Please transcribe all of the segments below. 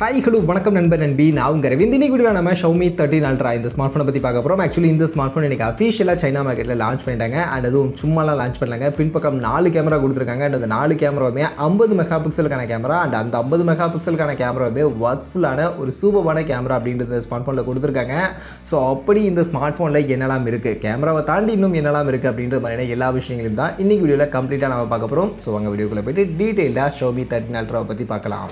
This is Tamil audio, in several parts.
Hi, hello, வணக்கம் நண்பர் நண்பி. நான் உங்க ரவிந்த். இன்னைக்கு வீடியோல நம்ம Xiaomi 13 Ultra இந்த ஸ்மார்ட்ஃபோனை பத்தி பார்க்க போறோம். ஆக்சுவலி இந்த ஸ்மார்ட்ஃபோன் இன்னைக்கு அஃபிஷியலா சைனா மார்க்கெட்ல லான்ச் பண்ணிட்டாங்க. அண்ட் அதுவும் சும்மாலாம் லான்ச் பண்ணலங்க. பின்பக்கம் 4 கேமரா கொடுத்திருக்காங்க. அண்ட் அந்த 4 கேமராவுமே 50 மெகா பிக்சலுக்கான கேமரா. அண்ட் அந்த 50 மெகா பிக்சலுக்கான கேமராவுமே வர்த்ஃபுல்லான ஒரு சூப்பரான கேமரா அப்படின்றது ஸ்மார்ட்ஃபோனில் கொடுத்திருக்காங்க. ஸோ அப்படி இந்த ஸ்மார்ட்ஃபோனில் என்னெல்லாம் இருக்குது, கேமராவை தாண்டி இன்னும் என்னெல்லாம் இருக்குது அப்படின்ற மாதிரியான எல்லா விஷயங்களையும் தான் இன்னைக்கு வீடியோவில் கம்ப்ளீட்டாக நம்ம பார்க்க போகிறோம். ஸோ அங்கே வீடியோக்குள்ளே போய்ட்டு டீட்டெயிலாக Xiaomi 13 Ultra பற்றி பார்க்கலாம்.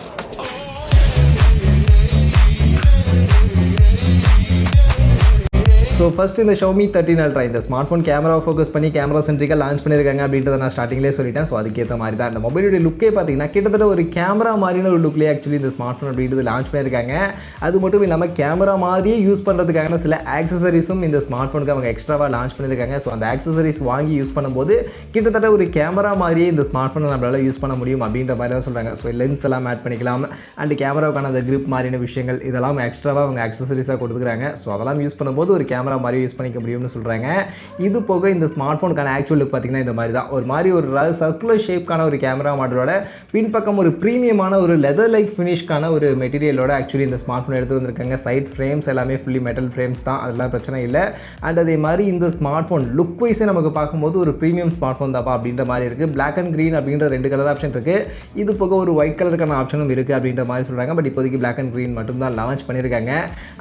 ஸோ ஃபஸ்ட் இந்த Xiaomi 13 Ultra இந்த ஸ்மார்ட்ஃபோன் கேமராவை ஃபோக்கஸ் பண்ணி கேமரா சென்ட்ரிக்காக லான்ச் பண்ணியிருக்காங்க அப்படின்றத நான் ஸ்டார்டிங்லேயே சொல்லிட்டேன். ஸோ அதுக்கேற்ற மாதிரி தான் இந்த மொபைலுடைய லுக்கே பார்த்தீங்கன்னா கிட்டத்தட்ட ஒரு கேமரா மாதிரியான ஒரு லுக்லேயே ஆக்சுவலி இந்த ஸ்மார்ட்ஃபோன் அப்படின்றது லான்ச் பண்ணியிருக்காங்க. அது மட்டும் இல்லாமல் கேமரா மாதிரியே யூஸ் பண்ணுறதுக்கான சில ஆக்சசரிஸும் இந்த ஸ்மார்ட்ஃபோனுக்கு அவங்க எக்ஸ்ட்ராவாக லான்ச் பண்ணியிருக்காங்க. ஸோ அந்த ஆக்சசரிஸ் வாங்கி யூஸ் பண்ணும்போது கிட்டத்தட்ட ஒரு கேமரா மாதிரியே இந்த ஸ்மார்ட்ஃபோனை நம்மளால் யூஸ் பண்ண முடியும் அப்படின்ற மாதிரி தான் சொல்கிறாங்க. ஸோ லென்ஸ் எல்லாம் ஆட் பண்ணிக்கலாம். அண்ட் கேமராவுக்கான அந்த கிரிப் மாதிரியான விஷயங்கள் இதெல்லாம் எக்ஸ்ட்ராவாக அவங்க ஆக்சசரிஸாக கொடுத்துருக்காங்க. ஸோ அதெல்லாம் யூஸ் பண்ணும்போது ஒரு கேமரா மாதிரி யூஸ் பண்ணிக்க முடியும்னு சொல்கிறாங்க. இது போக இந்த ஸ்மார்ட்ஃபோனுக்கான ஆக்சுவல் லுக் பார்த்தீங்கன்னா இந்த மாதிரி தான் ஒரு மாதிரி ஒரு சர்க்குலர் ஷேப்கான ஒரு கேமரா மாடலோட பின்பக்கம் ஒரு ப்ரீமியமான ஒரு லெதர் லைக் ஃபினிஷ்கான ஒரு மெட்டீரியலோட ஆக்சுவலி இந்த ஸ்மார்ட்ஃபோன் எடுத்து வந்திருக்காங்க. சைட் ஃப்ரேம்ஸ் எல்லாமே ஃபுல்லி மெட்டல் ஃப்ரேம்ஸ் தான், அதெல்லாம் பிரச்சனை இல்லை. அண்ட் அதே மாதிரி இந்த ஸ்மார்ட்ஃபோன் லுக் வைஸே நமக்கு பார்க்கும்போது ஒரு ப்ரீமியம் ஸ்மார்ட்ஃபோன் தாப்பா அப்படின்ற மாதிரி இருக்குது. பிளாக் அண்ட் க்ரீன் அப்படின்ற 2 கலர் ஆப்ஷன் இருக்குது. இது போக ஒரு ஒயிட் கலருக்கான ஆப்ஷனும் இருக்குது அப்படின்ற மாதிரி சொல்கிறாங்க. பட் இப்போதைக்கு பிளாக் அண்ட் க்ரீன் மட்டும் தான் லான்ச் பண்ணியிருக்காங்க.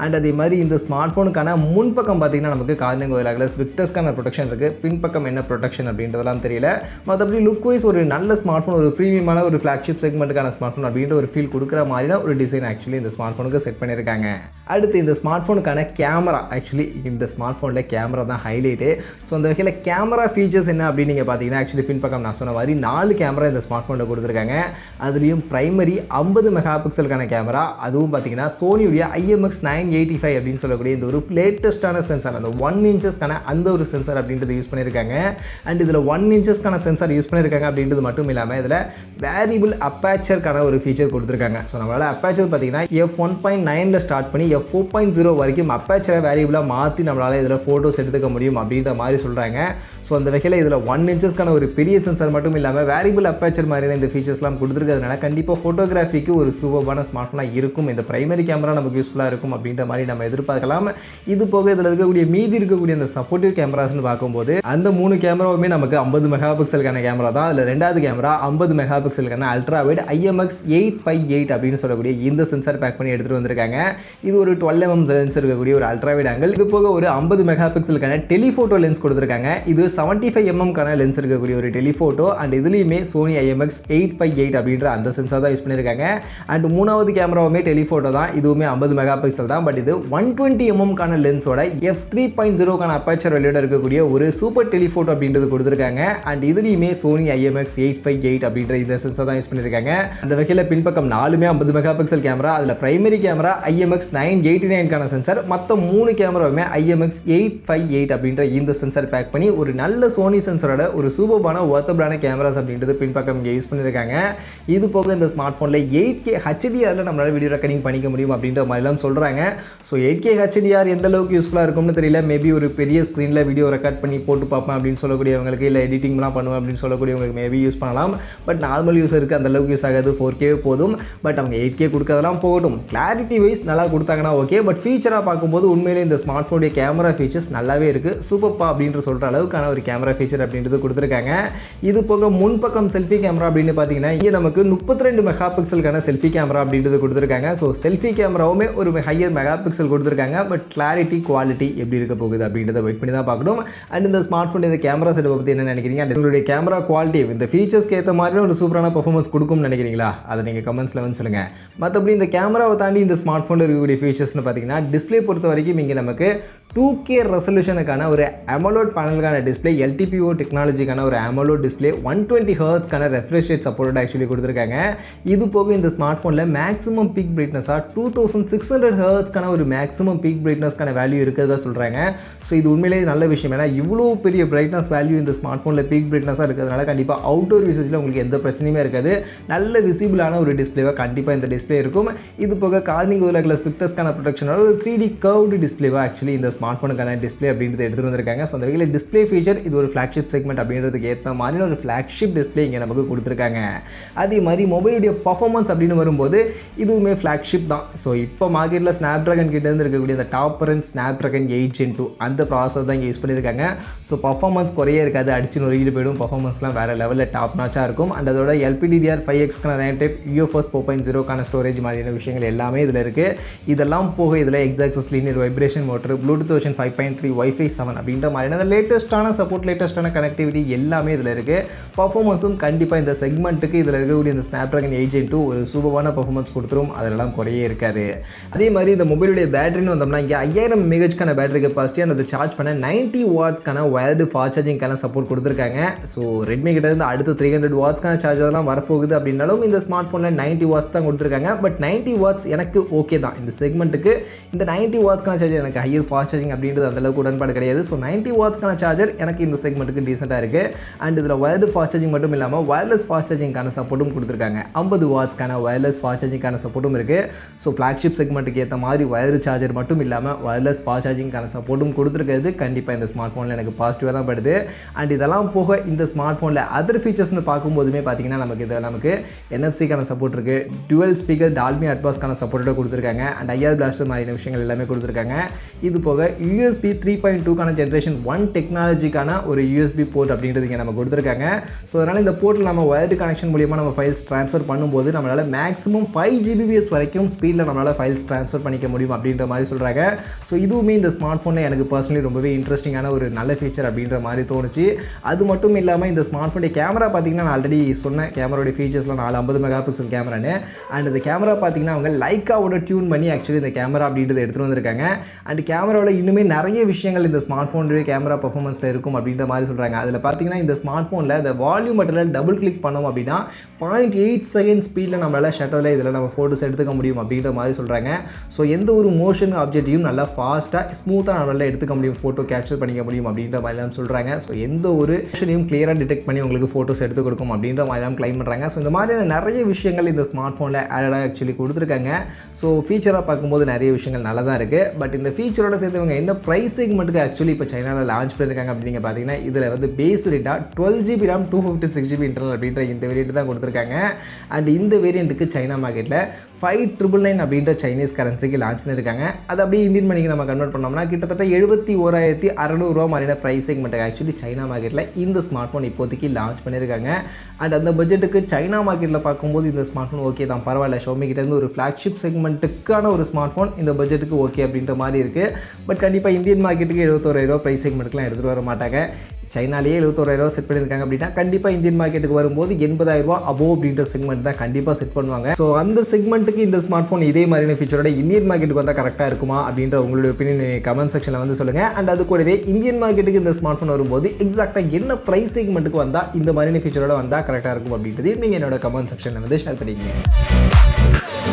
அண்ட் அதே மாதிரி இந்த ஸ்மார்ட்ஃபோனுக்கான முன்பக்கம் பார்த்தீங்கன்னா நமக்கு கார்னிங் ஒயிலாகல ஸ்விஃப்டஸ்க்கான ப்ரொடெக்ஷன் இருக்குது. பின்பக்கம் என்ன ப்ரொடெக்ஷன் அப்படின்றதெல்லாம் தெரியல. மற்றபடி லுக் வைஸ் ஒரு நல்ல ஸ்மார்ட்ஃபோன், ஒரு ப்ரீமியமான ஒரு ஃப்ளாக்ஷிப் செக்மெண்ட்டுக்கான ஸ்மார்ட்ஃபோன் அப்படின்ற ஒரு ஃபீல் கொடுக்குற மாதிரியான ஒரு டிசைன் ஆக்சுவலி இந்த ஸ்மார்ட்ஃபோனுக்கு செட் பண்ணியிருக்காங்க. அடுத்து இந்த ஸ்மார்ட்ஃபோனுக்கான கேமரா, ஆக்சுவலி இந்த ஸ்மார்ட்ஃபோனில் கேமரா தான் ஹைலைட்டு. ஸோ அந்த வகையில் கேமரா ஃபீச்சர்ஸ் என்ன அப்படின்னு நீங்கள் பார்த்தீங்கன்னா ஆக்சுவலி பின்பக்கம் நான் சொன்ன மாதிரி 4 கேமரா இந்த ஸ்மார்ட்ஃபோனில் கொடுத்துருக்காங்க. அதுலேயும் பிரைமரி 50 மெகா பிக்சலுக்கான கேமரா, அதுவும் பார்த்தீங்கன்னா சோனியுடைய IMX 985 அப்படின்னு சொல்லக்கூடிய இந்த ஒரு லேட்டஸ்ட்டான சென்சார், அந்த 1 இன்ச்சஸ்க்கான அந்த ஒரு சென்சார் அப்படின்றது யூஸ் பண்ணியிருக்காங்க. அண்ட் இதில் 1 இன்ச்சஸ்க்கான சென்சார் யூஸ் பண்ணியிருக்காங்க அப்படின்றது மட்டும் இல்லாமல் இதில் வேரியபிள் அப்பேச்சருக்கான ஒரு ஃபீச்சர் கொடுத்துருக்காங்க. ஸோ நம்மளால் அப்பேச்சர் பார்த்தீங்கன்னா f1.9 ஸ்டார்ட் பண்ணி f4.0 வரைக்கும் அப்பேச்சரை வேரியபிளாக மாற்றி நம்மளால் இதில் ஃபோட்டோஸ் எடுத்துக்க முடியும் அப்படின்ற மாதிரி சொல்கிறாங்க. ஸோ அந்த வகையில் இதில் 1 இன்ச்சஸ்க்கான ஒரு பெரிய சென்சார் மட்டும் இல்லாமல் வேரியபிள் அப்பேச்சர் மாதிரியான இந்த ஃபீச்சர்ஸ்லாம் கொடுத்துருக்கிறதுனால கண்டிப்பாக ஃபோட்டோகிராஃபிக்கு ஒரு சூப்பரான ஸ்மார்ட்ஃபோனாக இருக்கும். இந்த பிரைமரி கேமரா நமக்கு யூஸ்ஃபுல்லாக இருக்கும் அப்படின்ற மாதிரி நம்ம எதிர்பார்க்கலாம். இது போக இதில் இருக்கக்கூடிய மீதி இருக்கக்கூடிய அந்த சப்போர்ட்டிவ் கேமராஸ்னு பார்க்கும்போது அந்த 3 கேமராவுமே நமக்கு 50 மெகா பிக்சலுக்கான கேமரா தான். அதில் 2வது கேமரா 50 மெகா பிக்சலுக்கான அல்ட்ரா வைட் IMX 858 அப்படின்னு சொல்லக்கூடிய இந்த சென்சார் பேக் பண்ணி எடுத்துகிட்டு வந்திருக்காங்க. இது ஒரு 12mm லென்ஸ் இருக்கக்கூடிய ஒரு அல்ட்ரா வைட் ஆங்கிள். இது போக ஒரு 50 மெகா பிக்சலுக்கான டெலிஃபோட்டோ லென்ஸ் கொடுத்துருக்காங்க. இது 75mm லென்ஸ் இருக்கக்கூடிய ஒரு டெலிஃபோட்டோ. அண்ட் இதுலேயுமே சோனி IMX 858 அப்படின்ற அந்த சென்சார் தான் யூஸ் பண்ணியிருக்காங்க. அண்ட் 3வது கேமராவுமே டெலிஃபோட்டோ தான், இதுவுமே 50 மெகா பிக்சல் தான். பட் இது 120mm லென்ஸோட f3.0 அப்பேச்சர் வெளியோட இருக்கக்கூடிய ஒரு சூப்பர் டெலிஃபோட்டோ அப்படின்றது கொடுத்துருக்காங்க. அண்ட் இதுலேயுமே சோனி IMX 858 அப்படின்ற இந்த சென்சார் தான் யூஸ் பண்ணியிருக்காங்க. அந்த வகையில் பின்பக்கம் 4மே 50 மெகா பிக்சல் கேமரா. அதில் பிரைமரி கேமரா IMX 989 சென்சார், மற்ற 3 கேமராவுமே IMX 858 அப்படின்ற இந்த சென்சார் பேக் பண்ணி ஒரு நல்ல சோனி சென்சரோட ஒரு சூப்பரான ஒர்த்தபிளான கேமராஸ் அப்படின்றது பின்பக்கம் இங்கே யூஸ் பண்ணியிருக்காங்க. இது போக இந்த ஸ்மார்ட்ஃபோனில் 8K HDRல நம்மளால் வீடியோ ரெக்கார்டிங் பண்ணிக்க முடியும் அப்படின்ற மாதிரிலாம் சொல்கிறாங்க. ஸோ 8K HDR எந்த அளவுக்கு யூஸ்ஃபுல்லாக இருக்கும்னு தெரியல. மேபி ஒரு பெரிய ஸ்க்ரீனில் வீடியோ ரெக்கார்ட் பண்ணி போட்டு பார்ப்பேன் அப்படின்னு சொல்லக்கூடியவங்களுக்கு, இல்லை எடிட்டிங்லாம் பண்ணுவேன் அப்படின்னு சொல்லக்கூடியவங்களுக்கு மேபி யூஸ் பண்ணலாம். பட் நார்மல் யூஸருக்கு அந்த அளவுக்கு யூஸ் ஆகாது. 4K போதும். பட் அவங்க 8K கொடுக்கறதெல்லாம் போகட்டும். கிளாரிட்டி வைஸ் நல்லா கொடுத்தாங்கன்னா ஓகே. பட் ஃபீச்சராக பார்க்கும்போது உண்மையிலே இந்த ஸ்மார்ட்ஃபோனுடைய கேமரா ஃபீச்சர்ஸ் நல்லாவே இருக்குது. சூப்பர்ப்பா அப்படின்ற சொல்கிற அளவுக்கான ஒரு கேமரா ஃபீச்சர் அப்படின்றது கொடுத்துருக்காங்க. இது போக முன்பக்கம் செல்ஃபி கேமரா அப்படின்னு பார்த்தீங்கன்னா இங்கே நமக்கு 32 மெகா பிக்சலுக்கான செல்ஃபி கேமரா அப்படின்றது கொடுத்துருக்காங்க. ஸோ செல்ஃபி கேமராவுமே ஒரு ஹையர் மெகா பிக்சல் கொடுத்துருக்காங்க. பட் கிளாரிட்டி குவாலிட்டி எப்படி இருக்க போகுது அப்படின்றத வெயிட் பண்ணி தான் பார்க்கணும். அண்ட் இந்த ஸ்மார்ட்ஃபோன் இந்த கேமரா செட்டை பற்றி என்ன நினைக்கிறீங்க? அண்ட் உங்களுடைய கேமரா குவாலிட்டி இந்த ஃபீச்சர்ஸ்க்கு ஏற்ற மாதிரி ஒரு சூப்பரான பர்ஃபார்மன்ஸ் கொடுக்கும்னு நினைக்கிறீங்களா? அதை நீங்கள் கமெண்ட்ஸில் வந்து சொல்லுங்கள். மற்றபடி இந்த கேமராவை தாண்டி இந்த ஸ்மார்ட்ஃபோனில் இருக்கக்கூடிய ஃபீச்சர்ஸ்னு பார்த்தீங்கன்னா டிஸ்பிளே பொறுத்த வரைக்கும் இங்கே நமக்கு 2K ரெசல்யூஷனுக்கான ஒரு AMOLED பேனலுக்கான டிஸ்பிளே, LTPO டெக்னாலஜிக்கான ஒரு AMOLED display, 120 Hz refresh rate support actually கொடுத்துருக்காங்க. இது போக இந்த ஸ்மார்ட்ஃபோனில் மேக்ஸிமம் பீக் பிரைட்னஸாக 2600 Hz ஒரு மேக்ஸிமம் பீக் பிரைட்னஸ்க்கான வேல்யூ இருக்கிறதா சொல்கிறாங்க. ஸோ இது உண்மையிலேயே நல்ல விஷயம். ஏன்னா இவ்வளோ பெரிய பிரைட்னஸ் வேல்யூ இந்த ஸ்மார்ட் ஃபோனில் பீக் பிரைட்னஸாக இருக்கிறதுனால கண்டிப்பாக அவுட்டோர் யூசேஜில் உங்களுக்கு எந்த பிரச்சனையுமே இருக்காது. நல்ல விசிபிளான ஒரு டிஸ்பிளேவாக கண்டிப்பாக இந்த டிஸ்பிளே இருக்கும். இது போக கார்னிங் உலகில் ஸ்பிக்டர்ஸ்க்கான ப்ரொடெக்ஷனோட ஒரு 3D கர்வ்டு டிஸ்பிளேவாக ஆக்சுவலி இந்த ஸ்மார்ட் ஃபோனுக்கான டிஸ்பிளே அப்படின்றது எடுத்துகிட்டு வந்திருக்காங்க. ஸோ அந்த வகையில் டிஸ்பிளே ஃபீச்சர் இது ஒரு ஃப்ளாக்ஷிப் செக்மெண்ட் அப்படின்றதுக்கு ஏற்ற மாதிரி ஒரு ஃப்ளாக்ஷிப் டிஸ்பிளே இங்கே நமக்கு கொடுத்துருக்காங்க. அதே மாதிரி மொபைலுடைய பர்ஃபார்மன்ஸ் அப்படின்னு வரும்போது இதுவுமே ஃப்ளாக்ஷிப் தான். ஸோ இப்போ மார்க்கெட்டில் ஸ்னாப்ட்ராகன் கிட்டேருந்து இருக்கக்கூடிய அந்த டாப் ரன் ஸ்னாப்ட்ராகன் 8 Gen 2 அந்த ப்ராசஸ் தான் இங்கே யூஸ் பண்ணியிருக்காங்க. ஸோ பர்ஃபார்மன்ஸ் குறையே இருக்காது, அடிச்சு நொறுக்கிட்டு போய்டும். பர்ஃபார்மன்ஸ்லாம் வேறு லெவலில் டாப் நாச்சாக இருக்கும். அண்ட் அதோட LPDDR5Xக்கான ரேம் டைப், UFS 4.0க்கான ஸ்டோரேஜ் மாதிரியான விஷயங்கள் எல்லாமே இதில் இருக்குது. இதெல்லாம் போக இதில் x-axis linear vibration motor, Bluetooth version 5.3, Wi-Fi 7 அப்படின்ற மாதிரியான லேட்டஸ்ட்டான சப்போர்ட், லேட்டஸ்ட்டான கனெக்டிவிட்டி எல்லாமே இதில் இருக்குது. பர்ஃபார்மன்ஸும் கண்டிப்பாக இந்த செக்மெண்ட்டுக்கு இதில் இருக்கக்கூடிய இந்த ஸ்னாப்ட்ராகன் 8 Gen 2 ஒரு சூப்பரான பர்ஃபார்மன்ஸ் கொடுத்துரும். அதெல்லாம் குறையே இருக்காது. அதே மாதிரி இந்த மொபைலுடைய பேட்டரின்னு வந்தோம்னா இங்கே 5000 mAhக்கான பேட்டரி கெப்பாசிட்டி அந்த சார்ஜ் பண்ண 90 வாட்ஸ்க்கான வயர்டு ஃபாஸ்ட் சார்ஜிங்கான சப்போர்ட் கொடுத்துருக்காங்க. ஸோ ரெட்மி கிட்ட இருந்து அடுத்து 300 வாட்ஸ்க்கான சார்ஜர்லாம் வரப்போகுது அப்படின்னாலும் இந்த ஸ்மார்ட் ஃபோனில் 90 வாட்ஸ் தான் கொடுத்துருக்காங்க. பட் 90 வாட்ஸ் எனக்கு ஓகே தான். இந்த செக்மெண்ட்டுக்கு இந்த 90 வாட்ஸ்க்கான சார்ஜர் எனக்கு ஹையர் ஃபாஸ்ட் சார்ஜிங் அப்படின்றது அந்தளவுக்கு உடன்பாடு கிடையாது. ஸோ 90 வாட்ஸ்க்கான சார்ஜர் எனக்கு இந்த செக்மெண்ட்டுக்கு டீசெண்டாக இருக்குது. அண்ட் இதில் வயர்டு ஃபாஸ்ட் சார்ஜிங் மட்டும் இல்லாமல் வயர்லெஸ் ஃபாஸ்ட் சார்ஜிங்கான சப்போர்ட்டும் கொடுத்துருக்காங்க. 50 வாட்ஸ்க்கான வயர்லெஸ் ஃபாஸ்ட் சார்ஜிங்கான சப்போர்ட்டும் இருக்குது. ஸோ ஃப்ளாக்ஷிப் செக்மெண்ட்டுக்கு ஏற்ற மாதிரி வயர் சார்ஜர் மட்டும் இல்லாமல் வயர்லெஸ் ஃபாஸ்ட் சார்ஜிங்கான சப்போர்ட்டும் கொடுத்துருக்கிறது கண்டிப்பாக இந்த ஸ்மார்ட் ஃபோனில் எனக்கு பாசிட்டிவாக தான் படுது. அண்ட் இதெல்லாம் போக இந்த ஸ்மார்ட் ஃபோனில் அதர் ஃபீச்சர்ஸ்னு பார்க்கும்போதுமே பார்த்தீங்கன்னா நமக்கு NFC-க்கான சப்போர்ட் இருக்குது, டுவல் ஸ்பீக்கர் டால்பி அட்மாஸ்க்கான சப்போர்ட்டோட கொடுத்துருக்காங்க. அண்ட் IR பிளாஸ்டர் மாதிரியான விஷயங்கள் எல்லாமே கொடுத்துருக்காங்க. இது போக USB 3.2க்கான ஜென்ரேஷன் 1 டெக்னாலஜிக்கான ஒரு USB போர்ட் அப்படின்றது இங்கே நம்ம கொடுத்துருக்காங்க. ஸோ அதனால் இந்த போர்ட்டில் நம்ம வயர்டு கனெக்ஷன் மூலியமாக நம்ம ஃபைல்ஸ் ட்ரான்ஸ்ஃபர் பண்ணும்போது நம்மளால் மேக்ஸிமம் 5 Gbps வரைக்கும் ஸ்பீடில் நம்மளால் ஃபைல்ஸ் ட்ரான்ஸ்ஃபர் பண்ணிக்க முடியும் அப்படின்ற மாதிரி சொல்கிறாங்க. ஸோ இதுவுமே இந்த ஸ்மார்ட் ஃபோனில் எனக்கு பர்சனலி ரொம்பவே இன்ட்ரெஸ்டிங்கான ஒரு நல்ல ஃபீச்சர் அப்படின்ற மாதிரி தோணுச்சு. அது மட்டும் இல்லாமல் இந்த ஸ்மார்ட் ஃபோனுடைய கேமரா பார்த்தீங்கன்னா நான் ஆல்ரெடி சொன்னேன் கேமராவுடைய ஃபீச்சர்ஸ்லாம் 50 மெகா பிக்சல் கேமரான்னு. அண்ட் இந்த கேமரா பார்த்தீங்கன்னா அவங்க லைக்காவோட டியூன் பண்ணி ஆக்சுவலி இந்த கேமரா அப்படின்றத எடுத்துகிட்டு வந்திருக்காங்க. அண்ட் கேமராவில் இன்னுமே நிறைய விஷயங்கள் இந்த ஸ்மார்ட் ஃபோனுடைய கேமரா பர்ஃபார்மன்ஸில் இருக்கும் அப்படின்ற மாதிரி சொல்கிறாங்க. அதில் பார்த்தீங்கன்னா இந்த ஸ்மார்ட் ஃபோனில் இந்த வால்யூம் பட்டனில் டபுள் கிளிக் பண்ணோம் அப்படின்னா 0.8 செகண்ட் ஸ்பீடில் நம்மளால் ஷட்டரில் இதில் நம்ம ஃபோட்டோஸ் எடுத்துக்க முடியும் அப்படின்ற மாதிரி சொல்கிறாங்க. ஸோ எந்த ஒரு மோஷன் ஆப்ஜெக்டையும் நல்லா ஃபாஸ்ட்டாக ஸ்மூத்தாக நம்மளால் எடுத்துக்க முடியும், ஃபோட்டோ கேப்சர் பண்ணிக்க முடியும் அப்படின்ற மாதிரிலாம் சொல்கிறாங்க. ஸோ எந்த ஒரு விஷயத்தையும் கிளியராக டிடெக்ட் பண்ணி உங்களுக்கு ஃபோட்டோஸ் எடுத்து கொடுக்கும் அப்படின்ற மாதிரிலாம் கிளைம் பண்ணுறாங்க. ஸோ இந்த மாதிரியான நிறைய விஷயங்கள் இந்த ஸ்மார்ட் ஃபோனில் ஆடாக ஆக்சுவலி கொடுத்துருக்காங்க. ஸோ ஃபீச்சராக பார்க்கும்போது நிறைய விஷயங்கள் நல்லா தான் இருக்குது. பட் இந்த ஃபீச்சரோட சேர்த்து இவங்க என்ன ப்ரைஸ் செக்மெண்ட்டுக்கு ஆக்சுவலி இப்போ சைனாவில் லான்ச் பண்ணியிருக்காங்க அப்படின்னு பார்த்தீங்கன்னா இதில் வந்து பேஸ் ரேட்டாக 12GB RAM 256GB இன்டர்னல் அப்படின்ற இந்த வேரியண்ட் தான் கொடுத்துருக்காங்க. அண்ட் இந்த வேரியண்ட்டுக்கு சைனா மார்க்கெட்டில் 5999 அப்படின்ற சைனீஸ் கரன்சிக்கு லான்ச் பண்ணியிருக்காங்க. அது அப்படியே இந்தியன் மணிக்கு நம்ம கன்வெர்ட் பண்ணோம்னா கிட்டத்தட்ட 71,600 ரூபா மாதிரியான ப்ரைஸ் செக்மெண்ட்டுக்கு ஆக்சுவலி சைனா மார்க்கெட்டில் இந்த ஸ்மார்ட் ஃபோன் இப்போதைக்கு லான்ச் பண்ணியிருக்காங்க. அண்ட் அந்த பட்ஜெட்டுக்கு சைனா மார்க்கெட்டில் பார்க்கும்போது இந்த ஸ்மார்ட் ஃபோன் ஓகே தான், பரவாயில்ல. ஷோமி கிட்டேருந்து ஒரு ஃப்ளாக்ஷிப் செக்மெண்ட்டுக்கான ஒரு ஸ்மார்ட் ஃபோன் இந்த பட்ஜெட்டுக்கு ஓகே அப்படின்ற மாதிரி இருக்குது. பட் கண்டிப்பாக இந்தியன் மார்க்கெட்டுக்கு 71,000 ரூபா ப்ரைஸ் செக்மெண்ட்டுக்குலாம் எடுத்துகிட்டு வர மாட்டாங்க. சைனாலேயே 71,000 ரூபா செட் பண்ணியிருக்காங்க அப்படின்னா கண்டிப்பாக இந்தியன் மார்க்கெட்டுக்கு வரும்போது 80,000 ரூபா அபோவ் அப்படின்ற செக்மெண்ட் தான் கண்டிப்பாக செட் பண்ணுவாங்க. ஸோ அந்த செக்மெண்ட்டுக்கு இந்த ஸ்மார்ட் ஃபோன் இதே மாதிரியான ஃபீச்சரோட இந்தியன் மார்க்கெட்டுக்கு வந்தால் கரெக்டாக இருக்குமா அப்படின்ற உங்களுடைய ஒப்பீனியன் கமெண்ட் செக்ஷனில் வந்து சொல்லுங்கள். அண்ட் அது கூடவே இந்தியன் மார்க்கெட்டுக்கு இந்த ஸ்மார்ட் ஃபோன் வரும்போது எக்ஸாக்டாக என்ன ப்ரைஸ் செக்மெண்ட்டுக்கு வந்தால் இந்த மாதிரியான ஃபீச்சரோட வந்தால் கரெக்டாக இருக்கும் அப்படின்றது நீங்கள் என்னோட கமெண்ட் செக்ஷனில் வந்து ஷேர் பண்ணிக்கங்க.